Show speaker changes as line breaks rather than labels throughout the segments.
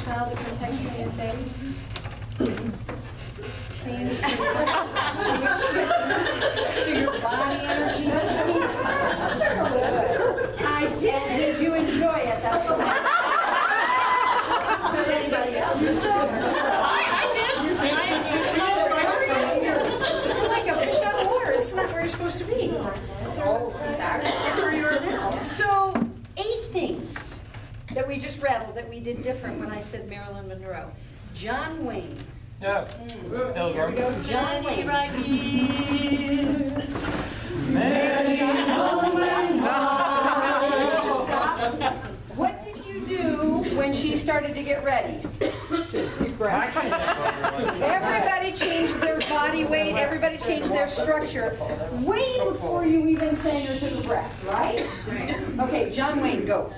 smile, different texture in your face? Change so your body energy changed? I did. Did you enjoy it? That's what does anybody else? So I did. You're like a fish out of water. It's not where you're supposed to be. Oh, exactly. That's where you are now. So 8 things that we just rattled that we did different when I said Marilyn Monroe. John Wayne.
Yeah.
Here we go. John Wayne.
Right here.
What did you do when she started to get ready? Everybody changed their body weight. Everybody changed their structure way before you even sang or took a breath, right? Okay, John Wayne, go.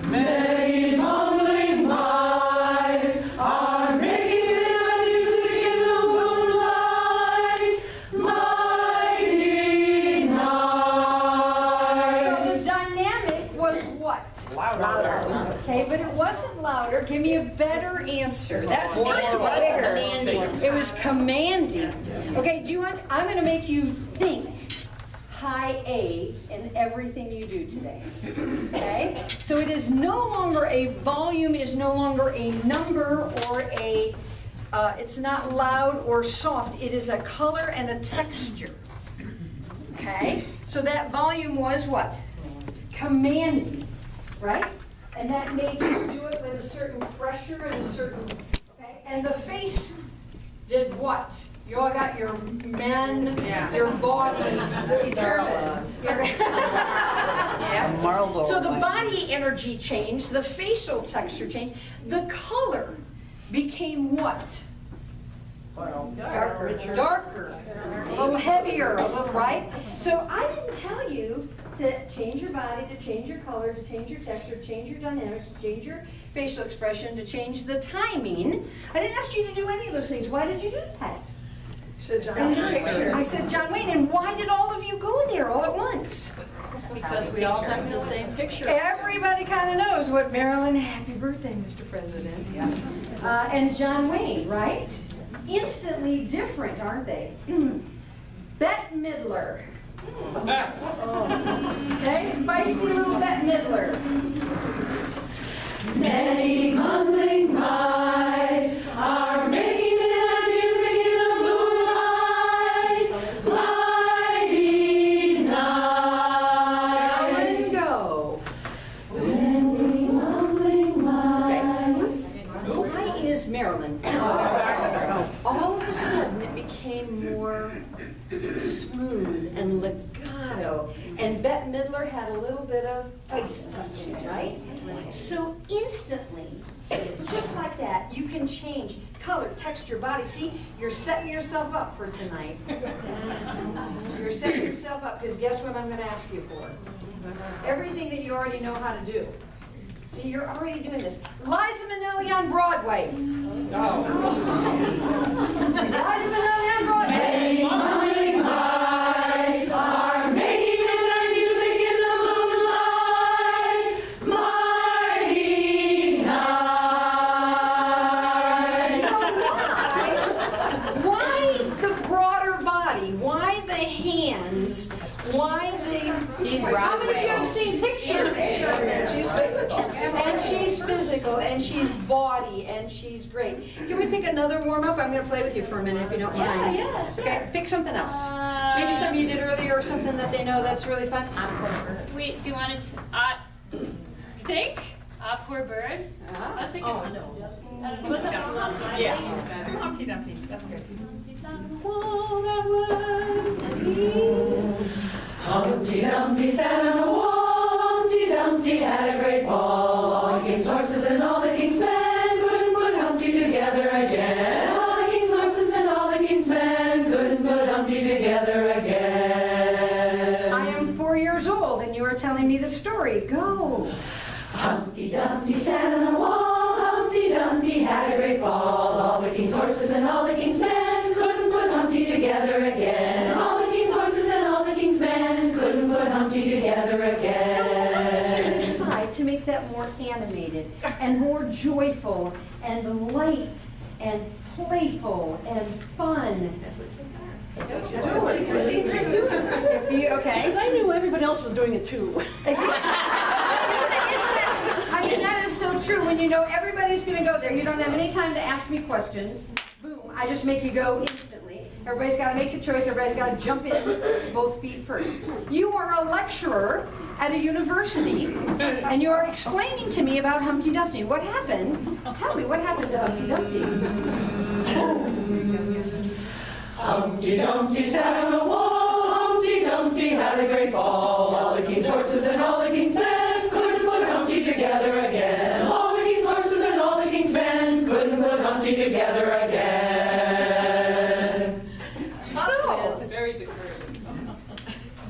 Many mumbling mice are making their music in the moonlight. Mighty night.
So the dynamic was what?
Louder.
Okay, but it wasn't louder. Give me a better answer. That's
More
bigger.
Commanding.
It was commanding. Okay, do you want? I'm going to make you think. High A in everything you do today. Okay? So it is no longer a volume, is no longer a number or a, it's not loud or soft. It is a color and a texture. Okay? So that volume was what? Commanding, right? And that made you do it with a certain pressure and a certain, okay? And the face did what? You all got your men, your body determined. Yeah. So the body energy changed, the facial texture changed, the color became what? Darker, a little heavier, a little, right? So I didn't tell you to change your body, to change your color, to change your texture, to change your dynamics, to change your facial expression, to change the timing. I didn't ask you to do any of those things. Why did you do that? I said John Wayne, and why did all of you go there all at once?
Because we all have the same picture.
Everybody kind of knows what Marilyn, happy birthday, Mr. President. And John Wayne, right? Instantly different, aren't they? Bette Midler. Okay, feisty little Bette Midler.
Many mumbling mice are making their music in the moonlight. Mighty night.
Go.
Many mumbling mice.
Why is Marilyn? All of a sudden it became more smooth and legato, and Bette Midler had a little bit of face touch, right? So instantly, just like that, you can change color, texture, body. See, you're setting yourself up for tonight. You're setting yourself up, because guess what I'm going to ask you for? Everything that you already know how to do. See, you're already doing this. Liza Minnelli on Broadway.
No.
Liza Minnelli on Broadway.
Many mumbling mice are making their music in the moonlight. Mighty night.
So why the broader body? Why the hands? Why the... How many of you have seen pictures? And she's physical, and she's body, and she's great. Can we pick another warm-up? I'm going to play with you for a minute, if you don't mind.
Yeah, sure.
Okay, pick something else. Maybe something you did earlier, or something that they know that's really fun.
Wait, do you want to think? Poor bird? I was thinking.
Oh, no.
Was that Humpty?
Yeah. Do Humpty Dumpty. That's good.
He's on the wall that would.
Humpty Dumpty sat on a wall. Humpty Dumpty had a great fall. All the king's horses and all the king's men couldn't put Humpty together again. All the king's horses and all the king's men couldn't put Humpty together again.
I am 4 years old, and you are telling me the story. Go.
Humpty Dumpty sat on a wall. Humpty Dumpty had a great fall. All the king's horses and all the king's men couldn't put Humpty together again. All the king's horses and all the king's men couldn't put Humpty together again.
So why did you decide to make that more animated and more joyful and light and playful and fun. If you, okay.
I knew everybody else was doing it too.
Isn't that, I mean, that is so true. When you know everybody's going to go there, you don't have any time to ask me questions. Boom, I just make you go instantly. Everybody's got to make a choice. Everybody's got to jump in, both feet first. You are a lecturer at a university, and you are explaining to me about Humpty Dumpty. What happened? Tell me, what happened to Humpty Dumpty?
Humpty Dumpty sat on a wall, Humpty Dumpty had a great fall. All the king's horses and all the king's men couldn't put Humpty together again. All the king's horses and all the king's men couldn't put Humpty together again.
So,
Very decorative.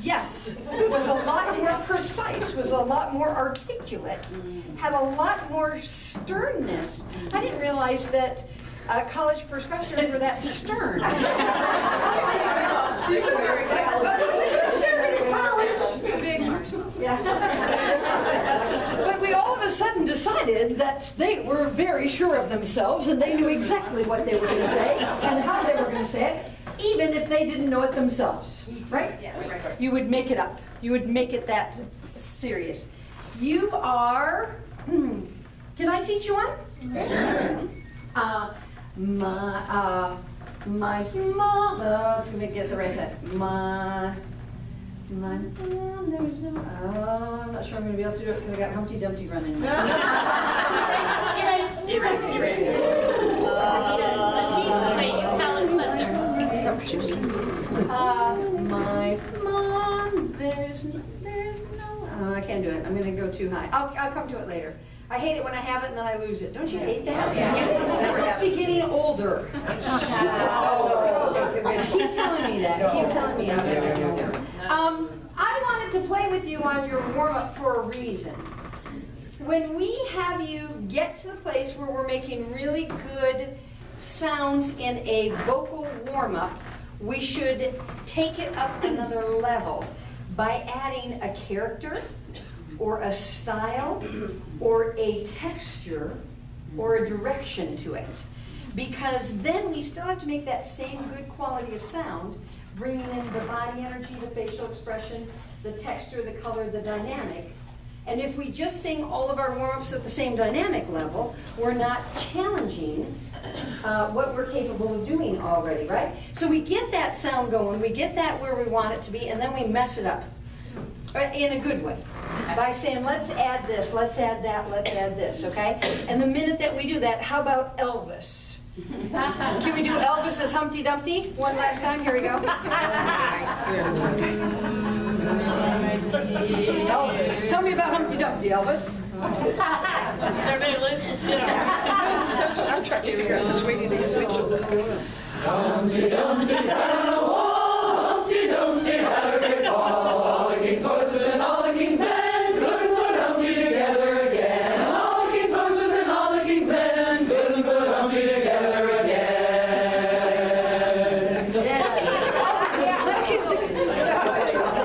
yes, was a lot more precise, was a lot more articulate, had a lot more sternness. I didn't realize that college professors were that stern. Yeah. But we all of a sudden decided that they were very sure of themselves and they knew exactly what they were going to say and how they were going to say it, even if they didn't know it themselves, right? You would make it up. You would make it that serious. You are, can I teach you one? My mom, let's get the right side. My mom, there's no, I'm not sure I'm going to be able to do it because I got Humpty Dumpty running. My mom, there's no, I can't do it. I'm going to go too high. I'll come to it later. I hate it when I have it and then I lose it. Don't you hate that? Yeah. Must be getting older. Keep telling me that. Keep telling me I'm getting older. I wanted to play with you on your warm-up for a reason. When we have you get to the place where we're making really good sounds in a vocal warm-up, we should take it up another level by adding a character or a style or a texture or a direction to it. Because then we still have to make that same good quality of sound, bringing in the body energy, the facial expression, the texture, the color, the dynamic. And if we just sing all of our warm-ups at the same dynamic level, we're not challenging what we're capable of doing already, right? So we get that sound going, we get that where we want it to be, and then we mess it up in a good way by saying, let's add this, let's add that, let's add this, okay? And the minute that we do that, how about Elvis? Can we do Elvis as Humpty Dumpty one last time? Here we go. Elvis. Tell me about Humpty Dumpty, Elvis.
Everybody listen.
That's what I'm trying to figure out, just waiting to switch over.
Humpty Dumpty sat on a wall, Humpty Dumpty had a great fall. All the king's horses and all the king's men couldn't put Humpty together again. All the king's horses and all the king's men couldn't put Humpty together again.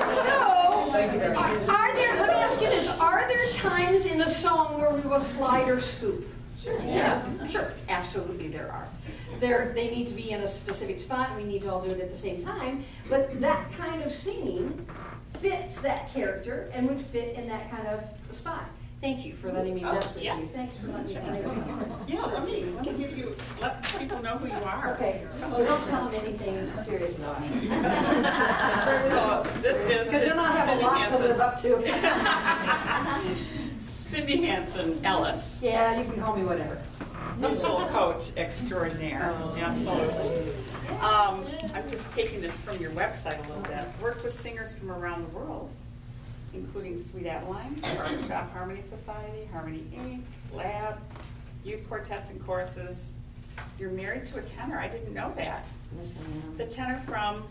So, are there, let me ask you this, are there times in a song where we will slide or scoop? Sure. Yes. Sure, absolutely there are. They need to be in a specific spot, and we need to all do it at the same time, but that kind of singing fits that character and would fit in that kind of spot. Thank you for letting me mess with you. Thanks for letting me play with you.
Yeah, let me give you, let people know who you are.
Okay, well, don't tell them anything serious about me.
So this is
Because then I'll have a lot to live up to.
Cindy Hanson Ellis,
Yeah, you can call me whatever.
visual coach extraordinaire.
Oh.
Absolutely. I'm just taking this from your website a little bit. Worked with singers from around the world, including Sweet Adelines, Barbershop Harmony Society, Harmony Inc., Lab, youth quartets and choruses. You're married to a tenor. I didn't know that.
Yes, I am.
The tenor from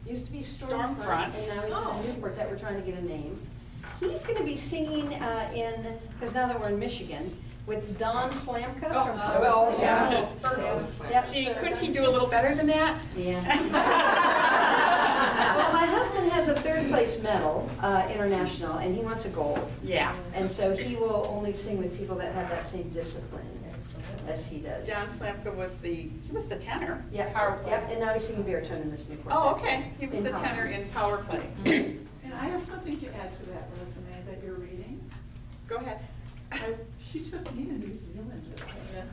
Used to be
Stormfront.
Stormfront, and now he's in a new quartet. We're trying to get a name. He's going to be singing because now that we're in Michigan, with Don Slamka from.
well, yeah.
Yep,
Couldn't he do a little better than that?
Yeah. Well, my husband has a third place medal, international, and he wants a gold.
Yeah.
And so he will only sing with people that have that same discipline as he does.
John Slamka was the tenor.
Yep, yep, and now he's singing baritone in this new quartet.
Oh, okay. He was
In
the
power.
tenor in power play.
And I have something to add to that resume that you're reading.
Go ahead.
She took me to New Zealand.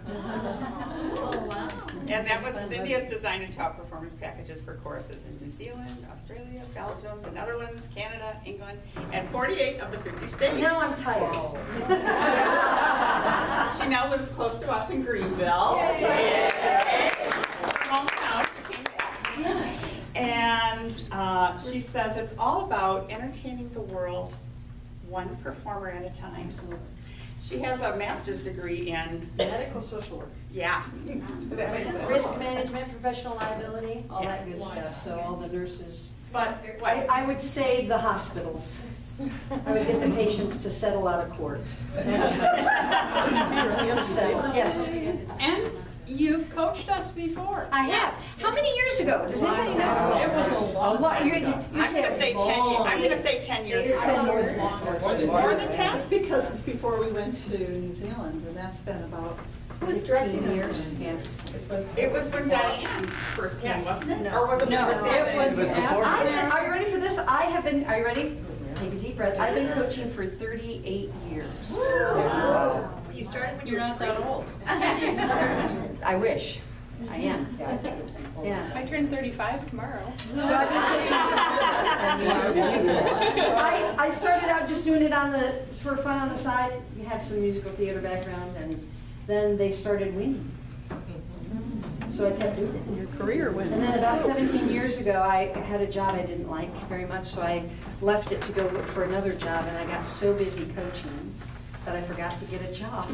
Oh, wow.
And that was Cindy has designed and taught performance packages for choruses in New Zealand, Australia, Belgium, the Netherlands, Canada, England, and 48 of the 50 states.
Now I'm tired.
She now lives close to us in Greenville. Hometown, she came back.
Yes.
And she says it's all about entertaining the world one performer at a time. She has a master's degree in,
Medical social work.
yeah. That makes sense.
Risk management, professional liability, all that good stuff, so all the nurses.
But
I would save the hospitals. I would get the patients to settle out of court. To settle, yes.
And you've coached us before.
I have. How many years ago? Does anybody know?
It was a
A
long
lot.
time
You
ago.
I'm gonna say 10 years. I'm gonna say 10 years.
More than
More
than 10, because it's before we went to New Zealand, and that's been about.
Who was directing
15
years? Yeah.
It was when Diane first came, wasn't it? Or was it?
No,
before
it
Diane?
was after.
Are you ready for this? I have been, are you ready? Take a deep breath. I've been coaching for 38 years.
You started when you
You're
were
not that old.
I wish. I am. Yeah.
I turn 35 tomorrow.
So I've been coaching. I started out just doing it for fun on the side. You have some musical theater background, and then they started winning. So I kept doing it.
Your career went.
And then about 17 years ago, I had a job I didn't like very much, so I left it to go look for another job, and I got so busy coaching that I forgot to get a job.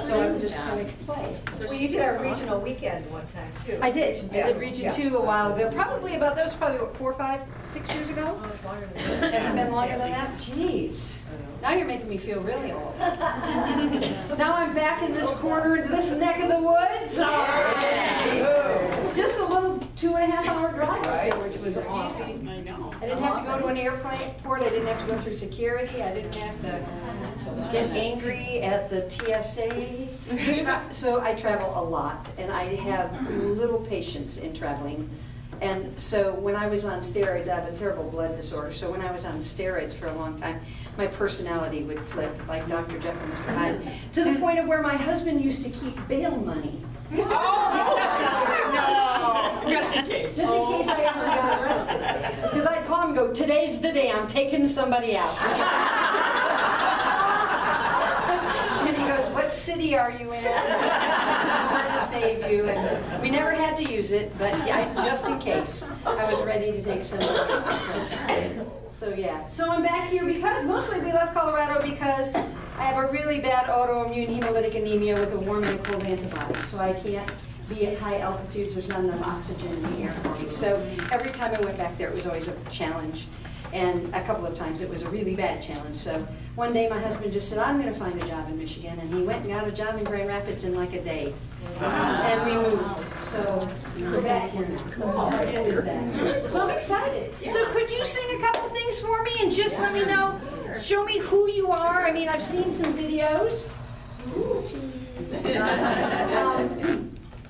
So I'm just trying to play.
Well, you did our regional weekend one time, too.
I did. I did Region 2 a while ago. That was probably, what, 4, 5, 6 years ago?
Oh, it's longer than that.
Has it been longer than that? Jeez. Now you're making me feel really old. Now I'm back in this corner, in this neck of the woods. It's just a little 2.5-hour drive up here, which was awesome.
I know.
I didn't have to go to an airport. I didn't have to go through security. I didn't have to get angry at the TSA. So I travel a lot, and I have little patience in traveling. And so when I was on steroids, I have a terrible blood disorder. So when I was on steroids for a long time, my personality would flip like Dr. Jekyll and Mr. Hyde, to the point of where my husband used to keep bail money.
No, just in case.
Just in case I ever got arrested. Because I'd call him and go, today's the day, I'm taking somebody out. And he goes, what city are you in? I'm here to save you. And we never had to use it, but yeah, just in case, I was ready to take somebody out. So yeah. So I'm back here because, mostly we left Colorado because I have a really bad autoimmune hemolytic anemia with a warm and a cold antibody. So I can't be at high altitudes. There's not enough oxygen in the air for me. So every time I went back there, it was always a challenge. And a couple of times it was a really bad challenge. So one day my husband just said, I'm going to find a job in Michigan. And he went and got a job in Grand Rapids in like a day. And we moved. So we're back here now. So I'm excited. So could you sing a couple things for me and just let me know, show me who you are? I mean, I've seen some videos.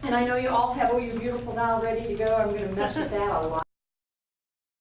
And I know you all have your beautiful doll ready to go. I'm going to mess with that a lot.